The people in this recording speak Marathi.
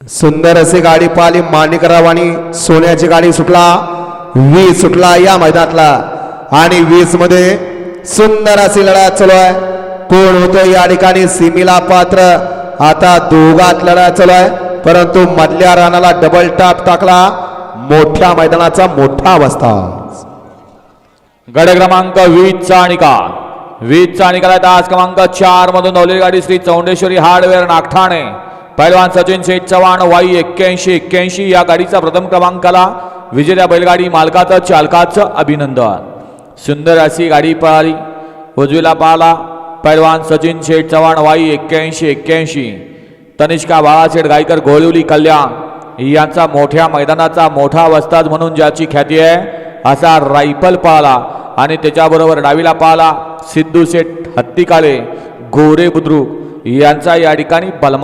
सुंदर अशी गाडी पाहिली माणिकराव आणि सोन्याची गाडी सुटला 20 सुटला या मैदानातला आणि 20 मध्ये सुंदर अशी लढा चालू आहे। कोण होतो या ठिकाणी सीमेला पात्र आता दोघात लढा चालू आहे, परंतु मधल्या रानाला डबल टॅप टाकला मोठ्या मैदानाचा मोठा अवस्था। गड क्रमांक 20 चा निकाल 20 चा निकाल तास क्रमांक 4 मधून धावलेली गाडी श्री चौंडेश्वरी हार्डवेअर नागठाणे पैलवान सचिन शेठ चव्हाण वाई 81 या गाडीचा प्रथम क्रमांकाला विजेत्या बैलगाडी मालकाचं चालकाचं अभिनंदन। सुंदर अशी गाडी पळाली, उजवीला पाहला पैलवान सचिन शेठ चव्हाण वाई 81 तनिष्का बाळाशेठ गायकर गोळिवली कल्याण यांचा मोठ्या मैदानाचा मोठा वस्ताद म्हणून ज्याची ख्याती आहे असा रायफल पाहला आणि त्याच्याबरोबर डावीला पाहला सिद्धू शेठ हत्तीकाळे गोरे बुद्रुक यांचा या ठिकाणी बलमा